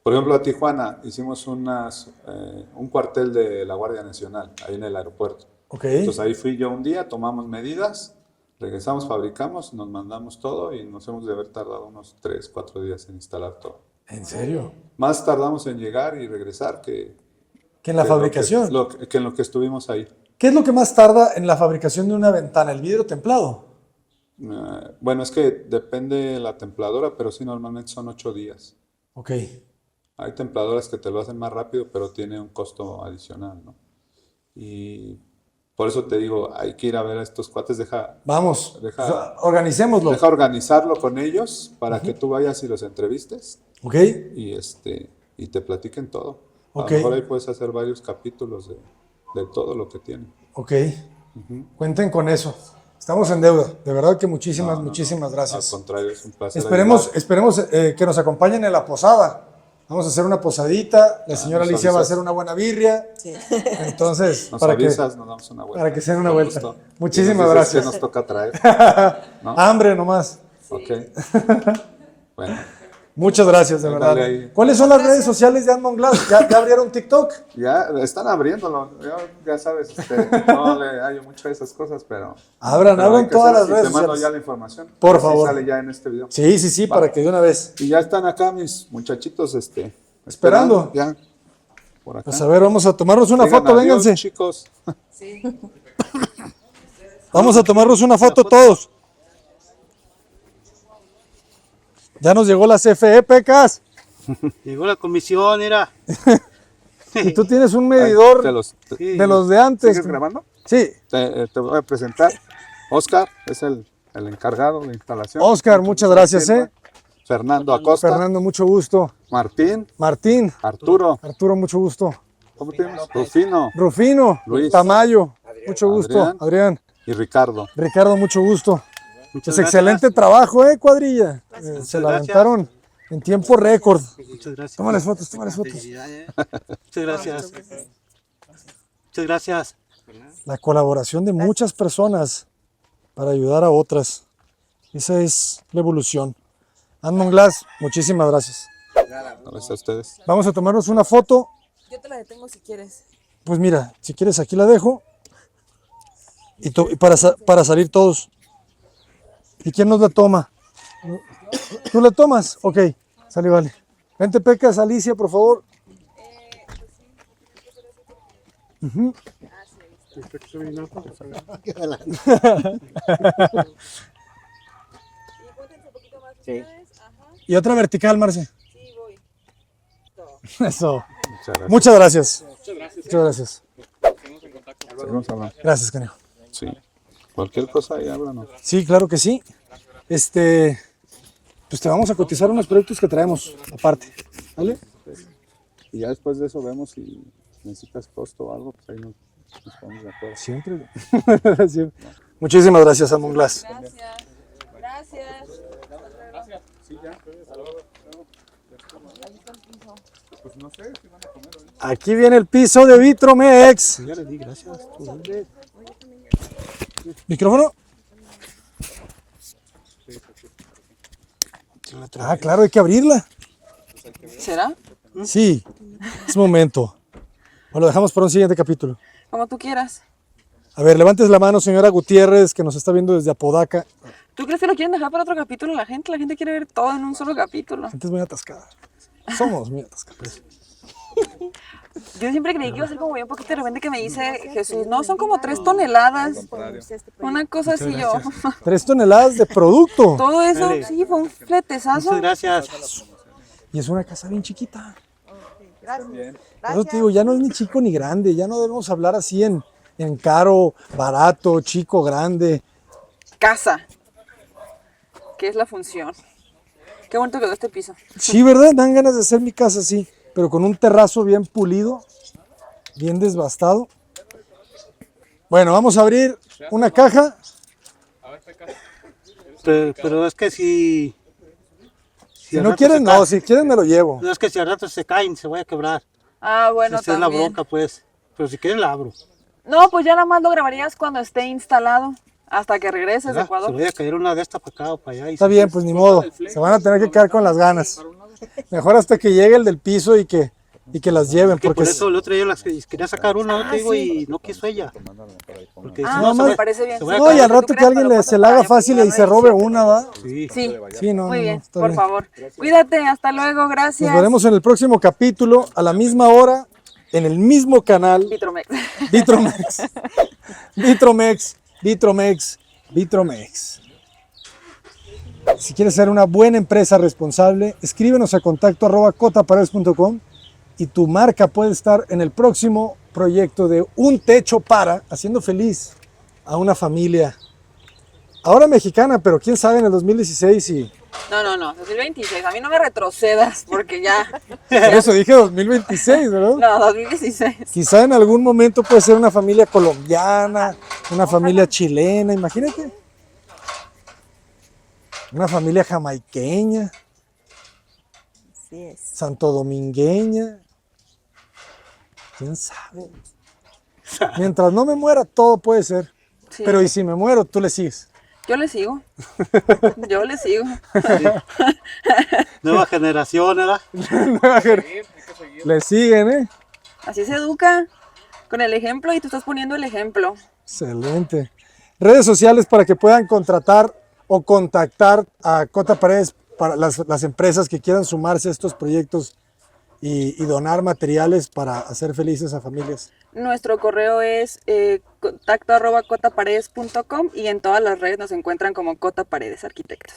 por ejemplo, a Tijuana hicimos un cuartel de la Guardia Nacional, ahí en el aeropuerto. Ok. Entonces ahí fui yo un día, tomamos medidas, regresamos, fabricamos, nos mandamos todo y nos hemos de haber tardado unos 3, 4 días en instalar todo. ¿En serio? Más tardamos en llegar y regresar que Que en la que fabricación. que en lo que estuvimos ahí. ¿Qué es lo que más tarda en la fabricación de una ventana? ¿El vidrio templado? Bueno, es que depende la templadora, pero sí, normalmente son 8 días. Ok. Hay templadoras que te lo hacen más rápido, pero tiene un costo adicional, ¿no? Y por eso te digo, hay que ir a ver a estos cuates, Vamos, Deja- organicémoslo. deja organizarlo con ellos para que tú vayas y los entrevistes Ok. y te platiquen todo. Ok. A lo mejor ahí puedes hacer varios capítulos de todo lo que tienen. Ok. Cuenten con eso. Estamos en deuda. De verdad que muchísimas Al gracias. contrario, es un placer. Esperemos ayudar. que nos acompañen en la posada. Vamos a hacer una posadita. La señora nos Alicia va a avisas. hacer una buena birria. Sí. Entonces, Nos para avisas, nos damos una vuelta. para que se den una Con vuelta. gusto. Muchísimas Y nos dices gracias. qué nos toca traer. ¿No? Hambre nomás. Ok. Bueno, Muchas gracias, de verdad. Ándale ahí. ¿Cuáles son las redes sociales de Admon Glass? ¿Ya abrieron TikTok? ya están abriéndolo. Ya sabes, no le hallo mucho a esas cosas, pero. Abran pero hay que todas las hacerlo. redes Y te mando sociales. ya la información. Por A ver si favor. sale ya en este video. Sí, Va. para que de una vez. Y ya están acá mis muchachitos, Esperando. Ya. Por acá. Pues a ver, vamos a tomarnos una Digan foto, adiós, vénganse. chicos. Vamos a tomarnos una foto todos. Ya nos llegó la CFE, Pecas. Llegó la comisión, mira. Y tú tienes un Ahí, medidor Sí. de los de antes. ¿Sigues grabando? Sí. Te voy a presentar. Oscar es el encargado de instalación. Oscar, muchas gracias, Fernando Acosta. Fernando, mucho gusto. Martín. Martín, Arturo. Arturo, mucho gusto. ¿Cómo te llamas? Rufino. Rufino, Luis. Tamayo, mucho gusto. Adrián, Y Ricardo. Ricardo, mucho gusto. Muchas Pues gracias. excelente trabajo, cuadrilla. Se la gracias. aventaron en tiempo récord. Muchas gracias. Tómales fotos, tómales fotos. Muchas gracias. Muchas gracias. La colaboración de muchas personas para ayudar a otras. Esa es la evolución. Admon Glass, muchísimas gracias. Gracias a ustedes. Vamos a tomarnos una foto. Yo te la detengo si quieres. Pues mira, si quieres aquí la dejo. Y para salir todos. ¿Y quién nos la toma? ¿Tú la tomas? Ok, sale, vale. Vente, Pecas, Alicia, por favor. Ujú. Y otra vertical, Marce. Eso. Muchas gracias. Muchas gracias. Muchas gracias. Seguimos hablando. Gracias, Caneo. Sí. Cualquier cosa ahí háblanos. Sí, claro que sí. Pues te vamos a cotizar unos productos que traemos aparte. ¿Vale? Y ya después de eso vemos si necesitas costo o algo, pues ahí nos ponemos de acuerdo. Siempre. Siempre. Muchísimas gracias, Admon Glass. Gracias. Gracias. Sí, ya. Pues no sé si van a comer hoy. Aquí viene el piso de Vitromex. Ya les di gracias. ¿Micrófono? Ah, claro, hay que abrirla. ¿Será? Sí, es momento. O lo dejamos para un siguiente capítulo. Como tú quieras. A ver, levantes la mano, señora Gutiérrez, que nos está viendo desde Apodaca. ¿Tú crees que lo quieren dejar para otro capítulo la gente? La gente quiere ver todo en un solo capítulo. La gente es muy atascada. Somos muy atascados. Yo siempre creí que iba a ser como bien poquito, de repente que me dice Jesús, no, son como 3 toneladas. Una cosa así yo. 3 toneladas de producto. Todo eso, Dale. sí, fue un fletezazo. Muchas gracias. Y es una casa bien chiquita. Por eso te digo, ya no es ni chico ni grande. Ya no debemos hablar así en caro, barato, chico, grande. Casa. ¿Qué es la función? Qué bonito quedó este piso. Sí, ¿verdad? Dan ganas de hacer mi casa así. pero con un terrazo bien pulido, bien desbastado. Bueno, vamos a abrir una caja. Pero es que Si al no rato quieren, se no, cae. si quieren me lo llevo. No, es que si al rato se caen, se vaya a quebrar. Ah, bueno, Esa es la también. bronca, pues. Pero si quieren, la abro. No, pues ya nada más lo grabarías cuando esté instalado, hasta que regreses de ¿Verdad? Se Ecuador. vaya a caer una de estas para acá o para allá. Está bien, pues ni modo. Se van a tener que quedar con las ganas. Mejor hasta que llegue el del piso y que las lleven. Que Porque por eso el otro día quería sacar una, ¿no te digo? Y no quiso ella. Porque Ah, si no, no, se me va- parece bien. se vaya a no, caer. y al Tú rato que creas, alguien pero se la pasa haga para fácil y allá, se robe una, ¿va? Sí. Sí, Sí, no, muy no, bien, está por bien. favor. Cuídate, hasta luego, gracias. Nos veremos en el próximo capítulo, a la misma hora, en el mismo canal. Vitromex. Vitromex. Vitromex, Vitromex, Vitromex. Si quieres ser una buena empresa responsable, escríbenos a contacto@cotaparedes.com y tu marca puede estar en el próximo proyecto de Un Techo Para, haciendo feliz a una familia. Ahora mexicana, pero quién sabe en el 2016 y... No, 2026. A mí no me retrocedas, porque ya. Por eso dije 2026, ¿verdad? No, 2016. Quizá en algún momento puede ser una familia colombiana, una familia chilena, imagínate. Una familia jamaiqueña, Así es. santodomingueña. ¿Quién sabe? Mientras no me muera, todo puede ser. Sí. Pero y si me muero, tú le sigues. Yo le sigo. Yo le sigo. Nueva generación, ¿verdad? Le siguen, ¿eh? Así se educa. Con el ejemplo y tú estás poniendo el ejemplo. Excelente. Redes sociales para que puedan contratar o contactar a Cota Paredes para las empresas que quieran sumarse a estos proyectos y donar materiales para hacer felices a familias. Nuestro correo es contacto@cotaparedes.com y en todas las redes nos encuentran como Cota Paredes Arquitectos.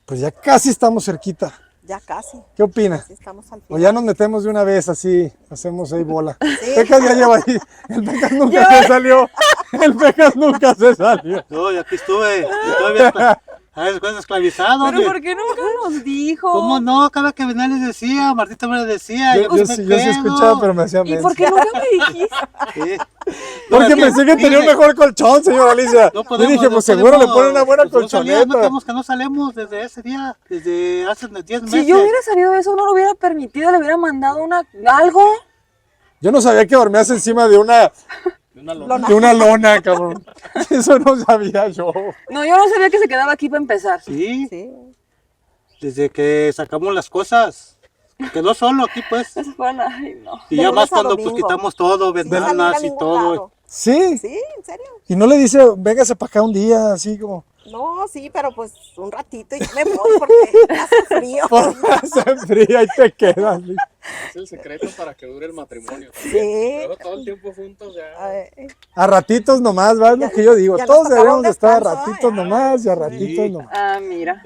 Pues ya casi estamos cerquita. Ya casi. ¿Qué opina? Así estamos al O final. ya nos metemos de una vez así, hacemos ahí bola. Pecas ya lleva ahí. El Pecas nunca se salió. El Pecas nunca se salió. No, y aquí estuve. Y todavía ¿sabes cuánto esclavizado? Pero hombre? ¿por qué nunca nos dijo? ¿Cómo no? Cada que venía les decía, Martita me lo decía. Yo pues, sí me escuchaba, quedo. pero me hacía ¿Y menso. por qué nunca me dijiste? Sí. Porque No, pensé que tenía un fíjese, mejor colchón, señora Alicia. no Yo podemos- dije, no pues seguro le podemos- ponen una buena pues, no sabía, colchoneta. No tenemos que no salimos desde ese día, desde hace 10 meses. Si yo hubiera sabido eso, no lo hubiera permitido, le hubiera mandado algo. Yo no sabía que dormías encima de una lona, cabrón. Eso no sabía yo. No, yo no sabía que se quedaba aquí para empezar. Sí, Sí. desde que sacamos las cosas. Quedó solo aquí, pues. Eso fue ay, no. Y De ya lunes más a cuando pues domingo. quitamos todo, Sin salir a ventanas y ningún todo. lado. Sí. Sí, en serio. Y no le dice, véngase para acá un día, así como. No, sí, pero pues un ratito y me voy porque hace frío. Se enfría y te quedas. Es el secreto para que dure el matrimonio. Sí. Luego todo el tiempo juntos ya. A ratitos nomás, ¿va? Es lo que yo digo. ya nos Todos tocaba debemos un de estar a descanso, ratitos ¿eh? nomás y a ratitos Sí. nomás. Ah, mira.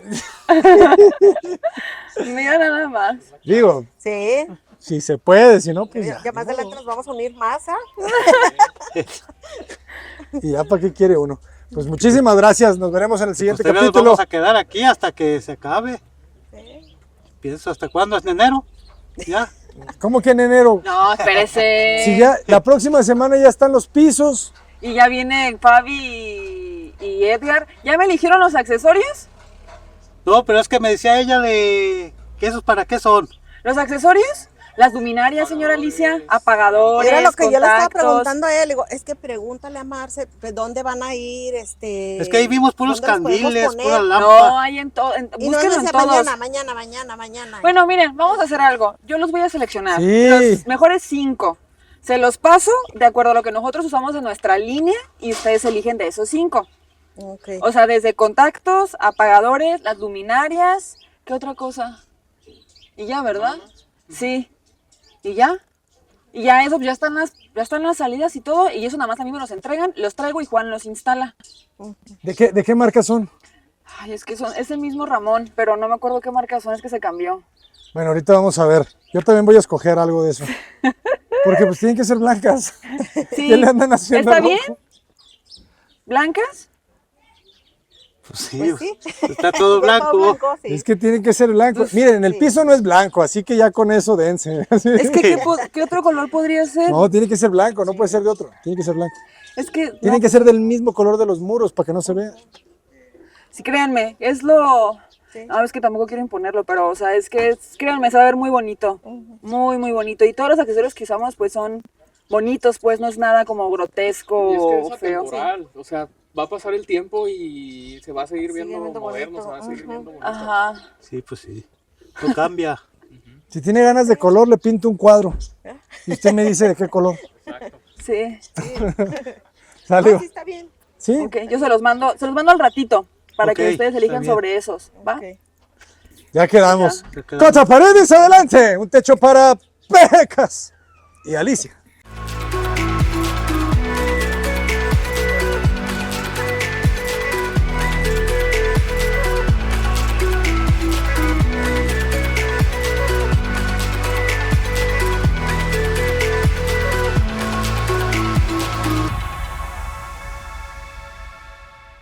Mira nada más. Digo, Sí. si se puede, si no, pues Ya, ya. más adelante nos vamos a unir más, ¿ah? Y ya para qué quiere uno. Pues muchísimas gracias. Nos veremos en el siguiente Pues, nos capítulo. vamos a quedar aquí hasta que se acabe. Pienso, ¿hasta cuándo? ¿Es en enero? Ya. ¿Cómo que en enero? No, espérese. Si ya la próxima semana ya están los pisos. Y ya viene Fabi y Edgar. ¿Ya me eligieron los accesorios? No, pero es que me decía ella de que esos para qué son. ¿Los accesorios? Las luminarias, señora Alicia, apagadores, Era lo que yo le estaba contactos. preguntando a él. Digo, es que pregúntale a Marce, pues, ¿dónde van a ir? Es que ahí vimos puros ¿dónde los podemos candiles, poner? pura No, lámpara. hay en todo. Y no Búsquenlo en decía todos. mañana. Bueno, miren, vamos a hacer algo. Yo los voy a seleccionar. Sí. Los mejores 5. Se los paso de acuerdo a lo que nosotros usamos en nuestra línea y ustedes eligen de esos 5. Ok. O sea, desde contactos, apagadores, las luminarias. ¿Qué otra cosa? Y ya, ¿verdad? Sí. ¿Y ya? Y ya eso, ya están las salidas y todo. Y eso nada más a mí me los entregan, los traigo y Juan los instala. ¿De qué marca son? Ay, es que es el mismo Ramón, pero no me acuerdo qué marca son, es que se cambió. Bueno, ahorita vamos a ver. Yo también voy a escoger algo de eso. Porque pues tienen que ser blancas. Sí. ¿Qué le andan haciendo? ¿Está al bien? rojo? ¿Blancas? Pues sí, Pues sí. está todo Ya todo blanco. sí. Es que tiene que ser blanco. Miren, el piso no es blanco, así que ya con eso dense. Es que, ¿qué otro color podría ser? No, tiene que ser blanco, no puede ser de otro. Tiene que ser blanco. Es que, Tiene no, que ser del mismo color de los muros para que no se vea. sí, créanme, es lo... Sí. No, es que tampoco quiero imponerlo, pero, o sea, créanme, se va a ver muy bonito. Muy, muy bonito. Y todos los accesorios que usamos, pues, son bonitos, pues, no es nada como grotesco Y es que o es feo. atemporal, o sea, va a pasar el tiempo y se va a seguir Sigue viendo viendo moderno, bonito. se va a seguir viendo bonito. Ajá. Sí, pues sí. No cambia. Si tiene ganas de color, le pinto un cuadro. Y usted me dice de qué color. Sí. ¿Sale? No, sí está bien. ¿Sí? Ok, yo se los mando al ratito para Ok, que ustedes elijan está bien. sobre esos, ¿va? Ok. Ya quedamos. Ya quedamos. Cota Paredes, adelante. Un techo para Pecas y Alicia.